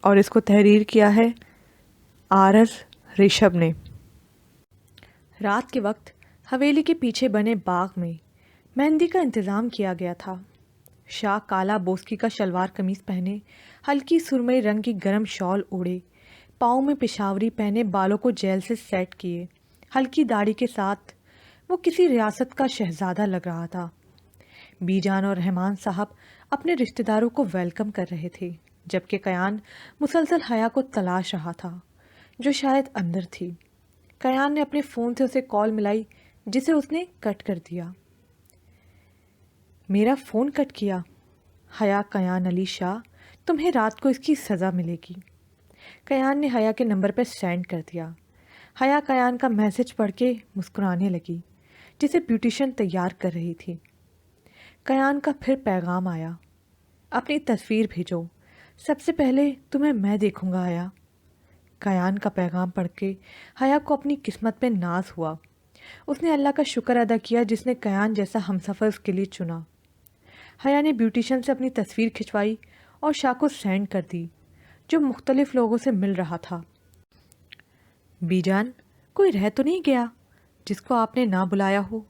اور اس کو تحریر کیا ہے آرز ریشب نے۔ رات کے وقت حویلی کے پیچھے بنے باغ میں مہندی کا انتظام کیا گیا تھا۔ شاہ کالا بوسکی کا شلوار قمیص پہنے، ہلکی سرمئی رنگ کی گرم شال اوڑھے، پاؤں میں پشاوری پہنے، بالوں کو جیل سے سیٹ کیے، ہلکی داڑھی کے ساتھ وہ کسی ریاست کا شہزادہ لگ رہا تھا۔ بی جان اور رحمان صاحب اپنے رشتہ داروں کو ویلکم کر رہے تھے، جبکہ کیان مسلسل حیا کو تلاش رہا تھا، جو شاید اندر تھی۔ کیان نے اپنے فون سے اسے کال ملائی، جسے اس نے کٹ کر دیا۔ میرا فون کٹ کیا؟ حیا کیان علی شاہ، تمہیں رات کو اس کی سزا ملے گی۔ کیان نے حیا کے نمبر پر سینڈ کر دیا۔ حیا کیان کا میسج پڑھ کے مسکرانے لگی، جسے بیوٹیشن تیار کر رہی تھی۔ کیان کا پھر پیغام آیا، اپنی تصویر بھیجو، سب سے پہلے تمہیں میں دیکھوں گا حیا۔ کیان کا پیغام پڑھ کے حیا کو اپنی قسمت پہ ناز ہوا۔ اس نے اللہ کا شکر ادا کیا جس نے کیان جیسا ہمسفر اس کے لیے چنا۔ حیا نے بیوٹیشن سے اپنی تصویر کھنچوائی اور شاہ کو سینڈ کر دی، جو مختلف لوگوں سے مل رہا تھا۔ بی جان، کوئی رہ تو نہیں گیا جس کو آپ نے نہ بلایا ہو؟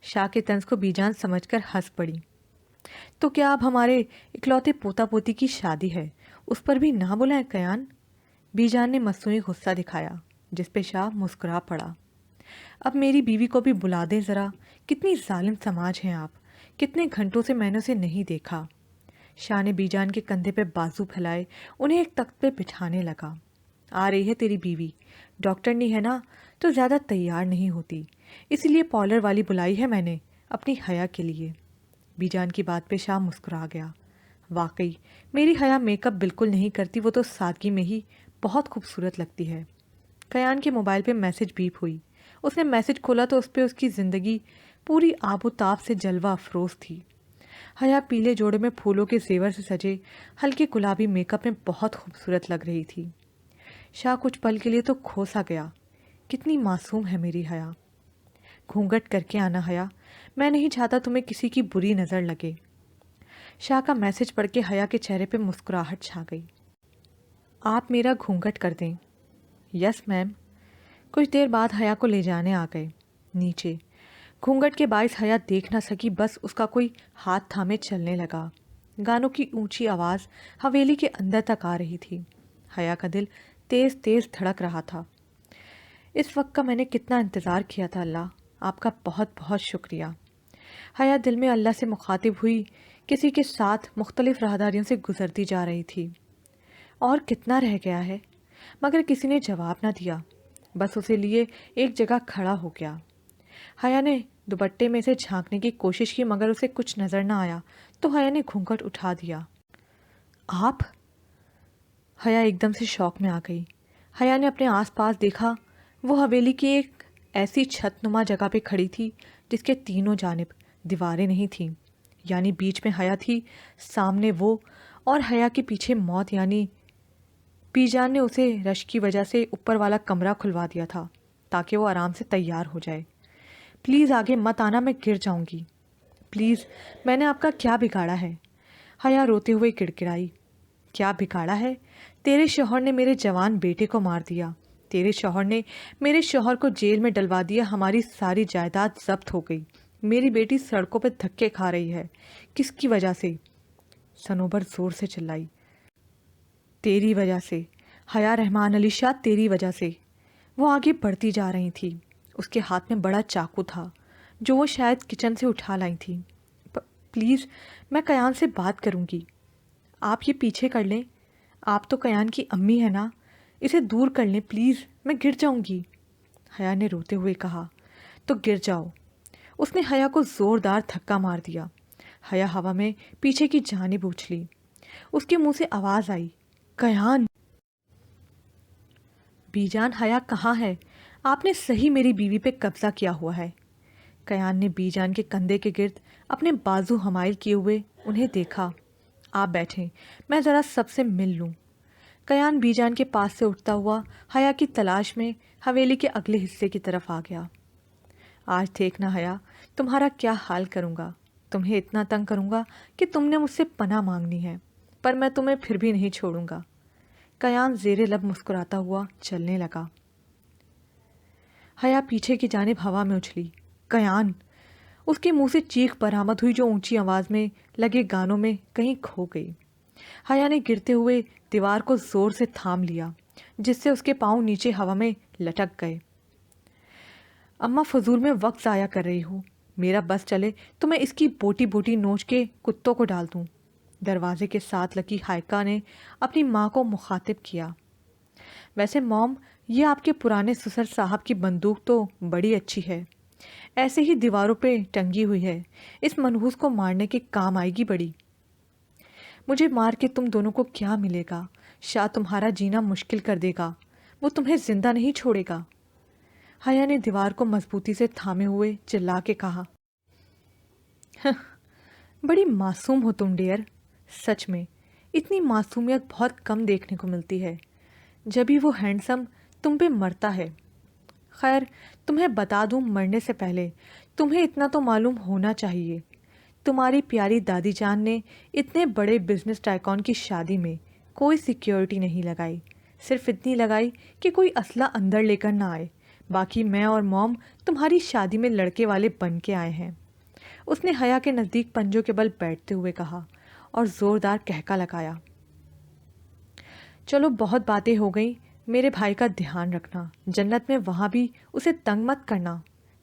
شاہ کے طنز کو بی جان سمجھ کر ہنس پڑی۔ تو کیا اب ہمارے اکلوتے پوتا پوتی کی شادی ہے، اس پر بھی نہ بلائیں کیان؟ بی جان نے مصنوعی غصہ دکھایا، جس پہ شاہ مسکرا پڑا۔ اب میری بیوی کو بھی بلا دیں ذرا، کتنی ظالم سماج ہیں آپ، کتنے گھنٹوں سے میں نے اسے نہیں دیکھا۔ شاہ نے بی جان کے کندھے پہ بازو پھیلائے، انہیں ایک تخت پہ بٹھانے لگا۔ آ رہی ہے تیری بیوی، ڈاکٹرنی ہے نا تو زیادہ تیار نہیں ہوتی، اسی لیے پارلر والی بلائی ہے میں نے اپنی حیا کے لیے۔ بی جان کی بات پہ شاہ مسکرا گیا۔ واقعی میری حیا میک اپ بالکل نہیں کرتی، وہ تو سادگی میں ہی بہت خوبصورت لگتی ہے۔ کیان کے موبائل پہ میسج بیپ ہوئی۔ اس نے میسج کھولا تو اس پہ اس کی زندگی پوری آب و تاب سے جلوہ افروز تھی۔ حیا پیلے جوڑے میں پھولوں کے زیور سے سجے ہلکے گلابی میک اپ میں بہت خوبصورت لگ رہی تھی۔ شاہ کچھ پل کے لیے تو کھو سا گیا، کتنی معصوم ہے میری حیا۔ گھونگھٹ کر کے آنا حیا، میں نہیں چاہتا تمہیں کسی کی بری نظر لگے۔ شاہ کا میسج پڑھ کے حیا کے چہرے پہ مسکراہٹ چھا گئی۔ آپ میرا گھونگھٹ کر دیں۔ یس میم۔ کچھ دیر بعد حیا کو لے جانے آ گئے نیچے۔ گھونگھٹ کے باعث حیا دیکھ نہ سکی، بس اس کا کوئی ہاتھ تھامے چلنے لگا۔ گانوں کی اونچی آواز حویلی کے اندر تک آ رہی تھی۔ حیا کا دل تیز تیز دھڑک رہا تھا۔ اس وقت کا میں نے کتنا انتظار کیا تھا، اللہ آپ کا بہت بہت شکریہ۔ حیا دل میں اللہ سے مخاطب ہوئی، کسی کے ساتھ مختلف راہداریوں سے گزرتی جا رہی تھی۔ اور کتنا رہ گیا ہے؟ مگر کسی نے جواب نہ دیا، بس اسے لیے ایک جگہ کھڑا ہو گیا۔ حیا نے دوپٹے میں سے جھانکنے کی کوشش کی، مگر اسے کچھ نظر نہ آیا تو حیا نے گھونگھٹ اٹھا دیا۔ آپ؟ حیا ایک دم سے شوق میں آ گئی۔ حیا نے اپنے آس پاس دیکھا، وہ حویلی کی ایک ایسی چھت نما جگہ پہ کھڑی تھی جس کے تینوں جانب دیواریں نہیں تھیں، یعنی بیچ میں حیا تھی، سامنے وہ، اور حیا کے پیچھے موت، یعنی بی جان نے اسے رش کی وجہ سے اوپر والا کمرہ کھلوا دیا تھا تاکہ وہ آرام سے تیار ہو جائے۔ پلیز آگے مت آنا، میں گر جاؤں گی۔ پلیز، میں نے آپ کا کیا بگاڑا ہے؟ حیا روتے ہوئے گڑگڑائی۔ کیا بگاڑا ہے؟ تیرے شوہر نے میرے جوان بیٹے کو مار دیا، تیرے شوہر نے میرے شوہر کو جیل میں ڈلوا دیا، ہماری ساری جائیداد ضبط ہو گئی، میری بیٹی سڑکوں پہ دھکے کھا رہی ہے۔ کس کی وجہ سے؟ صنوبر زور سے چلائی۔ تیری وجہ سے حیا رحمان علی شاہ، تیری وجہ سے۔ وہ آگے بڑھتی جا رہی تھی۔ اس کے ہاتھ میں بڑا چاقو تھا جو وہ شاید کچن سے اٹھا لائی تھی۔ پلیز، میں کیان سے بات کروں گی، آپ یہ پیچھے کر لیں، آپ تو کیان کی امی ہے نا، اسے دور کر لیں پلیز، میں گر جاؤں گی۔ حیا نے روتے ہوئے کہا۔ تو گر جاؤ۔ اس نے حیا کو زوردار دھکا مار دیا۔ حیا ہوا میں پیچھے کی جانب اچھلی۔ اس کے منہ سے آواز آئی، کیان۔ بی جان، حیا کہاں ہے؟ آپ نے صحیح میری بیوی پہ قبضہ کیا ہوا ہے۔ کیان نے بی جان کے کندھے کے گرد اپنے بازو حمائل کیے ہوئے انہیں دیکھا۔ آپ بیٹھیں، میں ذرا سب سے مل لوں۔ کیان بی جان کے پاس سے اٹھتا ہوا حیا کی تلاش میں حویلی کے اگلے حصے کی طرف آ گیا۔ آج دیکھنا حیا، تمہارا کیا حال کروں گا۔ تمہیں اتنا تنگ کروں گا کہ تم نے مجھ سے پناہ مانگنی ہے، پر میں تمہیں پھر بھی نہیں چھوڑوں گا۔ کیان زیر لب مسکراتا ہوا چلنے لگا۔ حیا پیچھے کی جانب ہوا میں اچھلی۔ کیان! اس کے منہ سے چیخ برآمد ہوئی جو اونچی آواز میں لگے گانوں میں کہیں کھو گئی۔ حیا نے گرتے ہوئے دیوار کو زور سے تھام لیا، جس سے اس کے پاؤں نیچے ہوا میں لٹک گئے۔ اماں فضول میں وقت ضائع کر رہی ہو، میرا بس چلے تو میں اس کی بوٹی بوٹی نوچ کے کتوں کو ڈال دوں۔ دروازے کے ساتھ لگی ہائیکا نے اپنی ماں کو مخاطب کیا۔ ویسے موم، یہ آپ کے پرانے سسر صاحب کی بندوق تو بڑی اچھی ہے، ایسے ہی دیواروں پہ ٹنگی ہوئی ہے، اس منحوس کو مارنے کے کام آئے گی بڑی۔ مجھے مار کے تم دونوں کو کیا ملے گا؟ شاہ تمہارا جینا مشکل کر دے گا، وہ تمہیں زندہ نہیں چھوڑے گا۔ حیا نے دیوار کو مضبوطی سے تھامے ہوئے چلا کے کہا۔ بڑی معصوم ہو تم ڈیئر، سچ میں اتنی معصومیت بہت کم دیکھنے کو ملتی ہے، جبھی وہ ہینڈسم تم پہ مرتا ہے۔ خیر، تمہیں بتا دوں، مرنے سے پہلے تمہیں اتنا تو معلوم ہونا چاہیے، تمہاری پیاری دادی جان نے اتنے بڑے بزنس ٹائکون کی شادی میں کوئی سیکیورٹی نہیں لگائی، صرف اتنی لگائی کہ کوئی اسلحہ اندر لے کر نہ آئے۔ باقی میں اور موم تمہاری شادی میں لڑکے والے بن کے آئے ہیں۔ اس نے حیا کے نزدیک پنجوں کے بل بیٹھتے ہوئے کہا اور زوردار کہکا لگایا۔ چلو بہت باتیں ہو گئیں، میرے بھائی کا دھیان رکھنا، جنت میں وہاں بھی اسے تنگ مت کرنا۔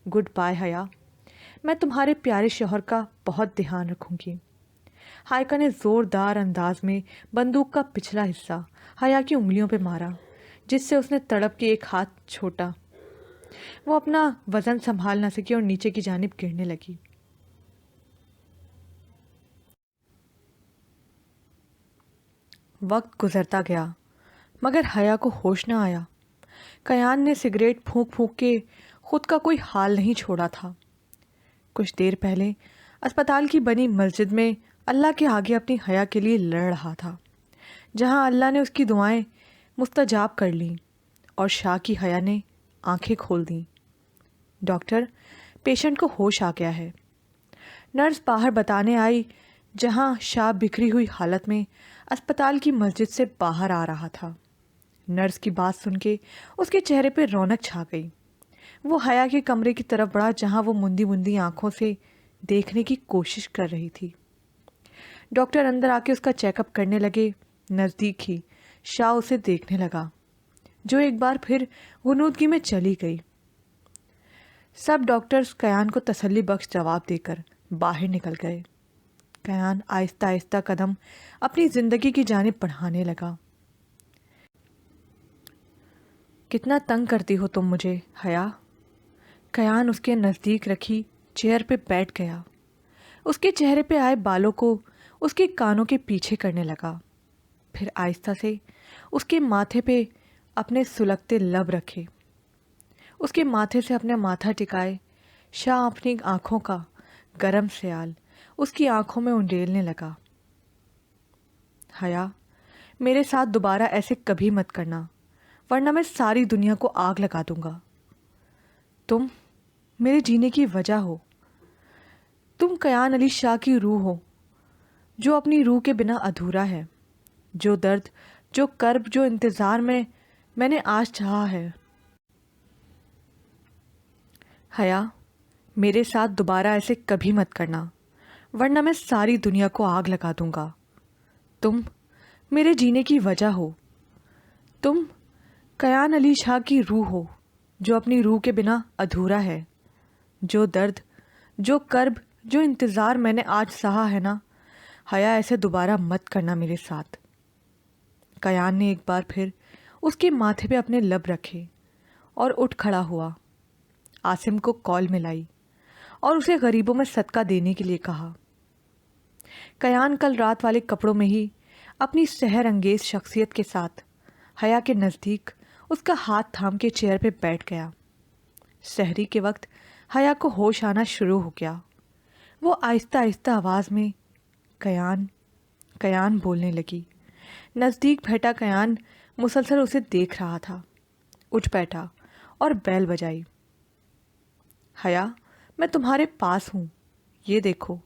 گڈ بائے حیا، میں تمہارے پیارے شوہر کا بہت دھیان رکھوں گی۔ ہائیکا نے زوردار انداز میں بندوق کا پچھلا حصہ حیا کی انگلیوں پہ مارا، جس سے اس نے تڑپ کے ایک ہاتھ چھوٹا۔ وہ اپنا وزن سنبھال نہ سکی اور نیچے کی جانب گرنے لگی۔ وقت گزرتا گیا مگر حیا کو ہوش نہ آیا۔ کیان نے سگریٹ پھونک پھونک کے خود کا کوئی حال نہیں چھوڑا تھا۔ کچھ دیر پہلے اسپتال کی بنی مسجد میں اللہ کے آگے اپنی حیا کے لیے لڑ رہا تھا، جہاں اللہ نے اس کی دعائیں مستجاب کر لیں اور شاہ کی حیا نے آنکھیں کھول دیں۔ ڈاکٹر، پیشنٹ کو ہوش آ گیا ہے۔ نرس باہر بتانے آئی، جہاں شاہ بکھری ہوئی حالت میں اسپتال کی مسجد سے باہر آ رہا تھا۔ نرس کی بات سن کے اس کے چہرے پہ رونق چھا گئی۔ وہ حیا کے کمرے کی طرف بڑھا، جہاں وہ مندی مندی آنکھوں سے دیکھنے کی کوشش کر رہی تھی۔ ڈاکٹر اندر آ کے اس کا چیک اپ کرنے لگے۔ نزدیک ہی شاہ اسے دیکھنے لگا، جو ایک بار پھر غنودگی میں چلی گئی۔ سب ڈاکٹرز کیان کو تسلی بخش جواب دے کر باہر نکل گئے۔ کیان آہستہ آہستہ قدم اپنی زندگی کی جانب بڑھانے لگا۔ کتنا تنگ کرتی ہو تم مجھے حیا؟ کیان اس کے نزدیک رکھی چیئر پہ بیٹھ گیا۔ اس کے چہرے پہ آئے بالوں کو اس کے کانوں کے پیچھے کرنے لگا، پھر آہستہ سے اس کے ماتھے پہ اپنے سلگتے لب رکھے، اس کے ماتھے سے اپنا ماتھا ٹکائے۔ شاہ اپنی آنکھوں کا گرم سیال اس کی آنکھوں میں انڈیلنے لگا۔ حیا، میرے ساتھ دوبارہ ایسے کبھی مت کرنا، ورنہ میں ساری دنیا کو آگ لگا دوں گا۔ تم میرے جینے کی وجہ ہو، تم کیان علی شاہ کی روح ہو، جو اپنی روح کے بنا ادھورا ہے۔ جو درد، جو کرب، جو انتظار میں نے آج چاہا ہے۔ حیا، میرے ساتھ دوبارہ ایسے کبھی مت کرنا، ورنہ میں ساری دنیا کو آگ لگا دوں گا۔ تم میرے جینے کی وجہ ہو، تم کیان علی شاہ کی روح ہو، جو اپنی روح کے بنا ادھورا ہے۔ جو درد، جو کرب، جو انتظار میں نے آج سہا ہے نا، حیا ایسے دوبارہ مت کرنا میرے ساتھ۔ کیان نے ایک بار پھر اس کے ماتھے پہ اپنے لب رکھے اور اٹھ کھڑا ہوا۔ عاصم کو کال ملائی اور اسے غریبوں میں صدقہ دینے کے لیے کہا۔ کیان کل رات والے کپڑوں میں ہی اپنی سحر انگیز شخصیت کے ساتھ حیا کے نزدیک اس کا ہاتھ تھام کے چیئر پہ بیٹھ گیا۔ سحری کے وقت حیا کو ہوش آنا شروع ہو گیا۔ وہ آہستہ آہستہ آواز میں کیان کیان بولنے لگی۔ نزدیک بیٹھا کیان مسلسل اسے دیکھ رہا تھا۔ اٹھ بیٹھا اور بیل بجائی۔ حیا، میں تمہارے پاس ہوں، یہ دیکھو۔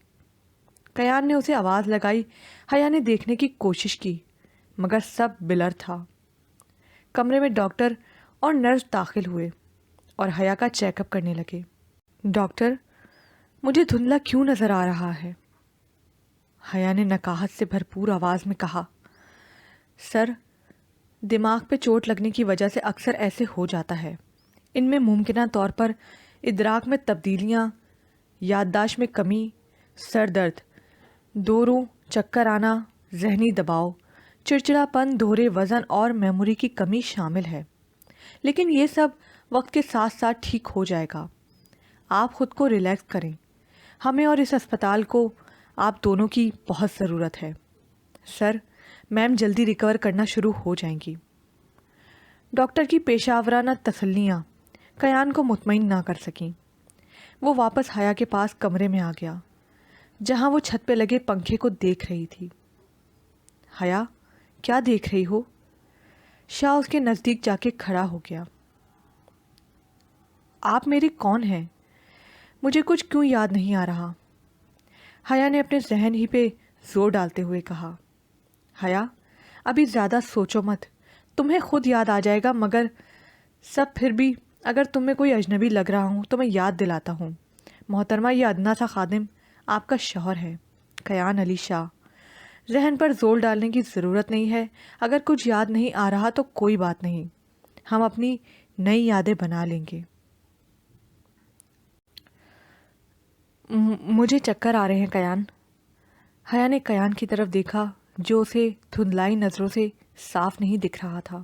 کیان نے اسے آواز لگائی۔ حیا نے دیکھنے کی کوشش کی مگر سب بلر تھا۔ کمرے میں ڈاکٹر اور نرس داخل ہوئے اور حیا کا چیک اپ کرنے لگے۔ ڈاکٹر، مجھے دھندلا کیوں نظر آ رہا ہے؟ حیا نے نکاہت سے بھرپور آواز میں کہا۔ سر، دماغ پہ چوٹ لگنے کی وجہ سے اکثر ایسے ہو جاتا ہے۔ ان میں ممکنہ طور پر ادراک میں تبدیلیاں، یادداشت میں کمی، سر درد، دوروں، چکر آنا، ذہنی دباؤ، چڑچڑا پن، دوہرے وزن اور میموری کی کمی شامل ہے، لیکن یہ سب وقت کے ساتھ ساتھ ٹھیک ہو جائے گا۔ آپ خود کو ریلیکس کریں، ہمیں اور اس اسپتال کو آپ دونوں کی بہت ضرورت ہے۔ سر، میم جلدی ریکور کرنا شروع ہو جائیں گی۔ ڈاکٹر کی پیشہ ورانہ تسلیاں کیان کو مطمئن نہ کر سکیں۔ وہ واپس حیا کے پاس کمرے میں آ گیا جہاں وہ چھت پہ لگے پنکھے کو دیکھ رہی تھی۔ حیا، کیا دیکھ رہی ہو؟ شاہ اس کے نزدیک جا کے کھڑا ہو گیا۔ آپ میرے کون ہیں؟ مجھے کچھ کیوں یاد نہیں آ رہا؟ حیا نے اپنے ذہن ہی پہ زور ڈالتے ہوئے کہا۔ حیا، ابھی زیادہ سوچو مت، تمہیں خود یاد آ جائے گا، مگر سب پھر بھی اگر تم میں کوئی اجنبی لگ رہا ہوں تو میں یاد دلاتا ہوں، محترمہ، یہ ادنا سا خادم آپ کا شوہر ہے، کیان علی شاہ۔ ذہن پر زور ڈالنے کی ضرورت نہیں ہے، اگر کچھ یاد نہیں آ رہا تو کوئی بات نہیں، ہم اپنی نئی یادیں بنا لیں گے۔ مجھے چکر آ رہے ہیں کیان۔ حیا نے کیان کی طرف دیکھا جو اسے دھندلائی نظروں سے صاف نہیں دکھ رہا تھا۔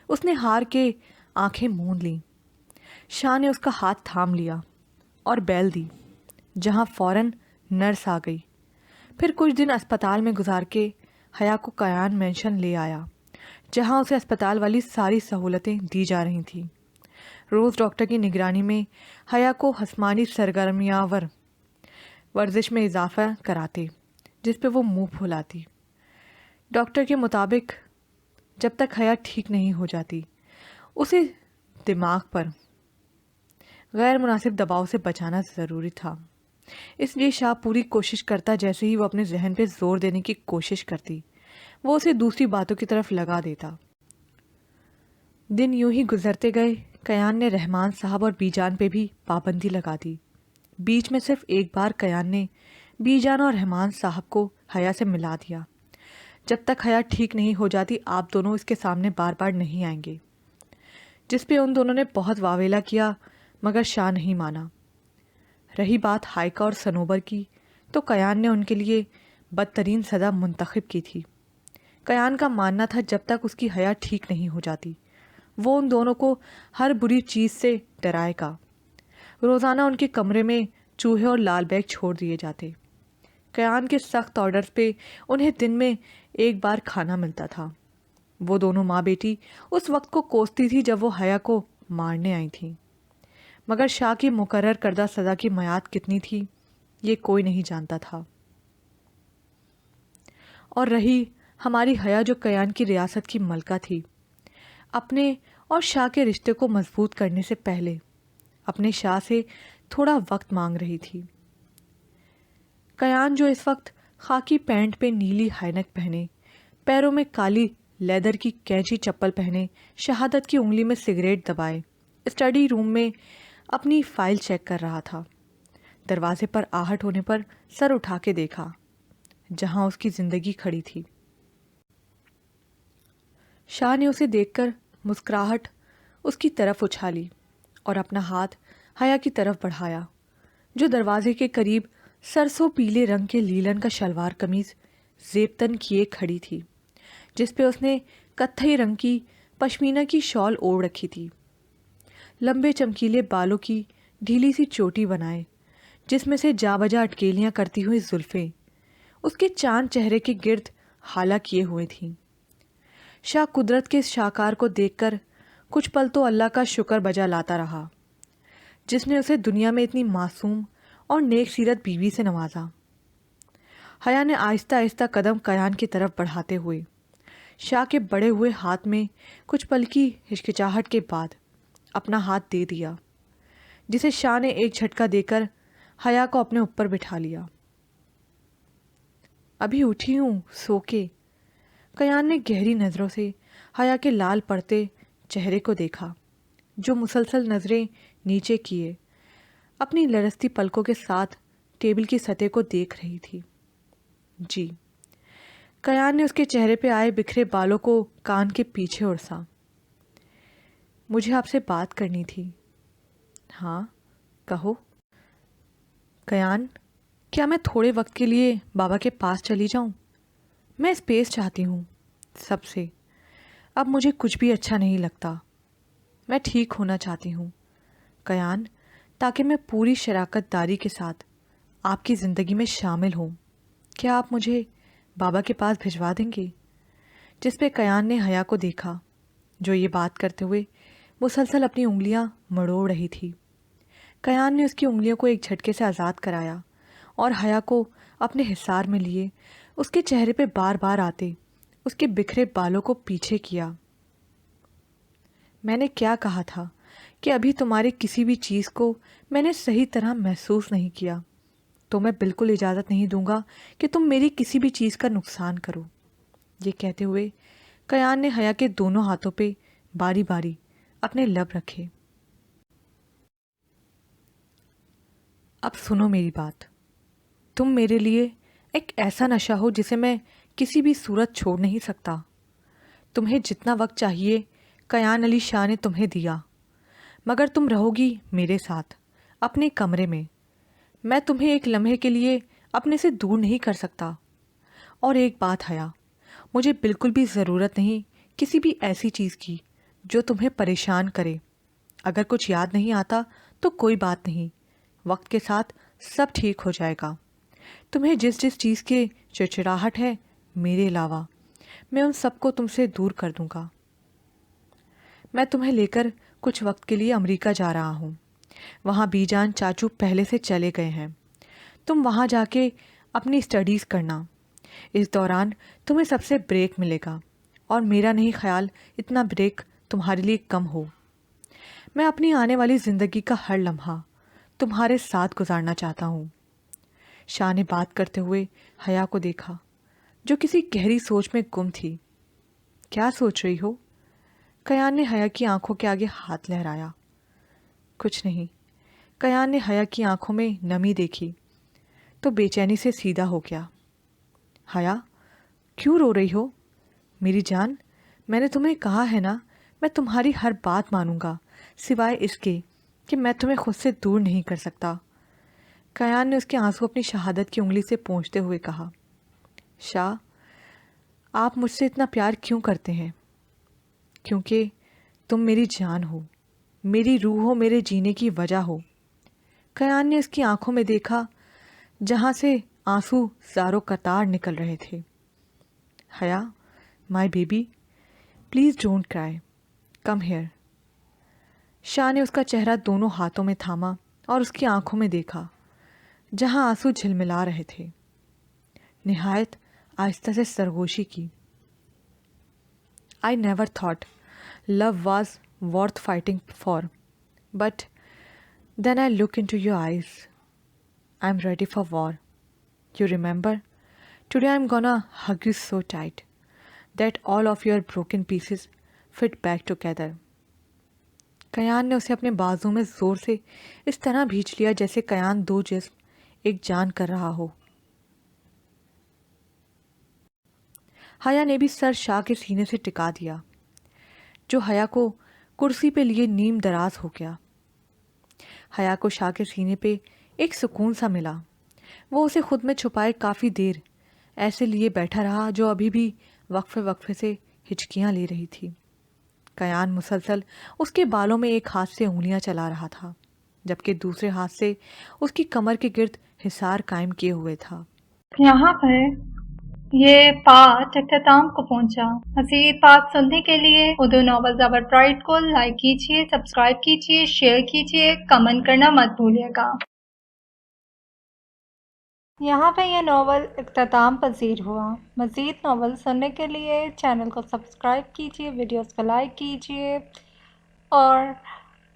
اس نے ہار کے آنکھیں موند لیں۔ شاہ نے اس کا ہاتھ تھام لیا اور بیل دی، جہاں فوراً نرس آ گئی۔ پھر کچھ دن اسپتال میں گزار کے حیا کو کیان مینشن لے آیا، جہاں اسے اسپتال والی ساری سہولتیں دی جا رہی تھیں۔ روز ڈاکٹر کی نگرانی میں حیا کو جسمانی سرگرمیاں ورزش میں اضافہ کراتے، جس پہ وہ منہ پھلاتی۔ ڈاکٹر کے مطابق جب تک حیا ٹھیک نہیں ہو جاتی اسے دماغ پر غیر مناسب دباؤ سے بچانا ضروری تھا۔ اس لیے شاہ پوری کوشش کرتا، جیسے ہی وہ اپنے ذہن پہ زور دینے کی کوشش کرتی وہ اسے دوسری باتوں کی طرف لگا دیتا۔ دن یوں ہی گزرتے گئے۔ کیان نے رحمان صاحب اور بی جان پہ بھی پابندی لگا دی۔ بیچ میں صرف ایک بار کیان نے بی جان اور رحمان صاحب کو حیا سے ملا دیا۔ جب تک حیا ٹھیک نہیں ہو جاتی آپ دونوں اس کے سامنے بار بار نہیں آئیں گے، جس پہ ان دونوں نے بہت واویلا کیا مگر شاہ نہیں مانا۔ رہی بات ہائیکا اور صنوبر کی تو کیان نے ان کے لیے بدترین سزا منتخب کی تھی۔ کیان کا ماننا تھا جب تک اس کی حیا ٹھیک نہیں ہو جاتی وہ ان دونوں کو ہر بری چیز سے ڈرائے گا۔ روزانہ ان کے کمرے میں چوہے اور لال بیگ چھوڑ دیے جاتے۔ کیان کے سخت آرڈرز پہ انہیں دن میں ایک بار کھانا ملتا تھا۔ وہ دونوں ماں بیٹی اس وقت کو کوستی تھی جب وہ حیا کو مارنے آئی تھیں، مگر شاہ کی مقرر کردہ سزا کی میعاد کتنی تھی یہ کوئی نہیں جانتا تھا۔ اور رہی ہماری حیا جو کیان کی ریاست کی ملکہ تھی، اپنے اور شاہ کے رشتے کو مضبوط کرنے سے پہلے اپنے شاہ سے تھوڑا وقت مانگ رہی تھی۔ کیان جو اس وقت خاکی پینٹ پہ نیلی ہائنک پہنے، پیروں میں کالی لیدر کی کینچی چپل پہنے، شہادت کی انگلی میں سگریٹ دبائے اسٹڈی روم میں اپنی فائل چیک کر رہا تھا۔ دروازے پر آہٹ ہونے پر سر اٹھا کے دیکھا جہاں اس کی زندگی کھڑی تھی۔ شاہ نے اسے دیکھ کر مسکراہٹ اس کی طرف اچھالی اور اپنا ہاتھ حیا کی طرف بڑھایا، جو دروازے کے قریب سرسوں پیلے رنگ کے لیلن کا شلوار قمیض زیبتن کیے کھڑی تھی، جس پہ اس نے کتھئی رنگ کی پشمینہ کی شال اوڑھ رکھی تھی۔ لمبے چمکیلے بالوں کی ڈھیلی سی چوٹی بنائے، جس میں سے جا بجا اٹکیلیاں کرتی ہوئی زلفیں اس کے چاند چہرے کے گرد حالا کیے ہوئے تھیں۔ شاہ قدرت کے اس شاہکار کو دیکھ کر کچھ پل تو اللہ کا شکر بجا لاتا رہا، جس نے اسے دنیا میں اتنی معصوم اور نیک سیرت بیوی سے نوازا۔ حیا نے آہستہ آہستہ قدم کیان کی طرف بڑھاتے ہوئے شاہ کے بڑے ہوئے ہاتھ میں کچھ پل کی ہچکچاہٹ کے بعد اپنا ہاتھ دے دیا، جسے شاہ نے ایک جھٹکا دے کر حیا کو اپنے اوپر بٹھا لیا۔ ابھی اٹھی ہوں سو کے۔ کیان نے گہری نظروں سے حیا کے لال پڑتے چہرے کو دیکھا، جو مسلسل نظریں نیچے کیے اپنی لرزتی پلکوں کے ساتھ ٹیبل کی سطح کو دیکھ رہی تھی۔ جی۔ کیان نے اس کے چہرے پہ آئے بکھرے بالوں کو کان کے پیچھے اڑسا۔ مجھے آپ سے بات کرنی تھی۔ ہاں کہو۔ کیان، کیا میں تھوڑے وقت کے لیے بابا کے پاس چلی جاؤں؟ میں اسپیس چاہتی ہوں سب سے۔ اب مجھے کچھ بھی اچھا نہیں لگتا۔ میں ٹھیک ہونا چاہتی ہوں کیان، تاکہ میں پوری شراکت داری کے ساتھ آپ کی زندگی میں شامل ہوں۔ کیا آپ مجھے بابا کے پاس بھجوا دیں گے؟ جس پہ کیان نے حیا کو دیکھا، جو یہ بات کرتے ہوئے مسلسل اپنی انگلیاں مڑوڑ رہی تھی۔ کیان نے اس کی انگلیوں کو ایک جھٹکے سے آزاد کرایا اور حیا کو اپنے حصار میں لیے اس کے چہرے پہ بار بار آتے اس کے بکھرے بالوں کو پیچھے کیا۔ میں نے کیا کہا تھا کہ ابھی تمہاری کسی بھی چیز کو میں نے صحیح طرح محسوس نہیں کیا، تو میں بالکل اجازت نہیں دوں گا کہ تم میری کسی بھی چیز کا نقصان کرو۔ یہ کہتے ہوئے کیان نے حیا کے دونوں ہاتھوں پہ باری باری اپنے لب رکھے۔ اب سنو میری بات، تم میرے لیے ایک ایسا نشہ ہو جسے میں کسی بھی صورت چھوڑ نہیں سکتا۔ تمہیں جتنا وقت چاہیے کیان علی شاہ نے تمہیں دیا، مگر تم رہو گی میرے ساتھ اپنے کمرے میں۔ میں تمہیں ایک لمحے کے لیے اپنے سے دور نہیں کر سکتا۔ اور ایک بات حیا، مجھے بالکل بھی ضرورت نہیں کسی بھی ایسی چیز کی جو تمہیں پریشان کرے۔ اگر کچھ یاد نہیں آتا تو کوئی بات نہیں، وقت کے ساتھ سب ٹھیک ہو جائے گا۔ تمہیں جس جس چیز کی چڑچڑاہٹ ہے میرے علاوہ، میں ان سب کو تم سے دور کر دوں گا۔ میں تمہیں لے کر کچھ وقت کے لیے امریکہ جا رہا ہوں۔ وہاں بی جان چاچو پہلے سے چلے گئے ہیں۔ تم وہاں جا کے اپنی اسٹڈیز کرنا۔ اس دوران تمہیں سب سے بریک ملے گا، اور میرا نہیں خیال اتنا بریک تمہارے لیے کم ہو۔ میں اپنی آنے والی زندگی کا ہر لمحہ تمہارے ساتھ گزارنا چاہتا ہوں۔ شاہ نے بات کرتے ہوئے حیا کو دیکھا، جو کسی گہری سوچ میں گم تھی۔ کیا سوچ رہی ہو؟ کیان نے حیا کی آنکھوں کے آگے ہاتھ لہرایا۔ کچھ نہیں۔ کیان نے حیا کی آنکھوں میں نمی دیکھی تو بے چینی سے سیدھا ہو گیا۔ حیا، کیوں رو رہی ہو؟ میری جان، میں نے تمہیں کہا ہے نا، میں تمہاری ہر بات مانوں گا، سوائے اس کے کہ میں تمہیں خود سے دور نہیں کر سکتا۔ کیان نے اس کے آنسو اپنی شہادت کی انگلی سے پونچھتے ہوئے کہا۔ شاہ، آپ مجھ سے اتنا پیار کیوں کرتے ہیں؟ کیونکہ تم میری جان ہو، میری روح ہو، میرے جینے کی وجہ ہو۔ کیان نے اس کی آنکھوں میں دیکھا جہاں سے آنسو زاروں قطار نکل رہے تھے۔ حیا، مائی بیبی، پلیز ڈونٹ کرائی، کم ہیئر۔ شاہ نے اس کا چہرہ دونوں ہاتھوں میں تھاما اور اس کی آنکھوں میں دیکھا جہاں آنسو جھلملا رہے تھے۔ نہایت آہستہ سے سرگوشی کی۔ I never thought love was worth fighting for, but then I look into your eyes. I'm ready for war. You remember? Today I'm gonna hug you so tight that all of your broken pieces fit back together. Kiyan نے اسے اپنے بازو میں زور سے اس طرح بھینچ لیا جیسے کیان دو جسم ایک جان کر رہا ہو۔ حیا نے بھی سر شاہ کے سینے سے ٹکا دیا، جو حیا کو کرسی پہ لیے نیم دراز ہو گیا۔ حیا کو شاہ کے سینے پہ ایک سکون سا ملا۔ وہ اسے خود میں چھپائے کافی دیر ایسے لیے بیٹھا رہا، جو ابھی بھی وقفے وقفے سے ہچکیاں لے رہی تھی۔ کیان مسلسل اس کے بالوں میں ایک ہاتھ سے انگلیاں چلا رہا تھا، جبکہ دوسرے ہاتھ سے اس کی کمر کے گرد حصار قائم کیے ہوئے تھا۔ یہاں پر یہ پارٹ اختتام کو پہنچا۔ مزید پارٹ سننے کے لیے اردو ناول زبر پرائڈ کو لائک کیجیے، سبسکرائب کیجیے، شیئر کیجیے، کمنٹ کرنا مت بھولیے گا۔ یہاں پہ یہ ناول اختتام پذیر ہوا۔ مزید ناول سننے کے لیے چینل کو سبسکرائب کیجیے، ویڈیوز کو لائک کیجیے اور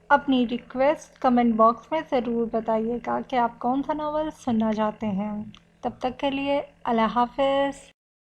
اپنی ریکویسٹ کمنٹ باکس میں ضرور بتائیے گا کہ آپ کون سا ناول سننا چاہتے ہیں۔ تب تک کے لیے اللہ حافظ.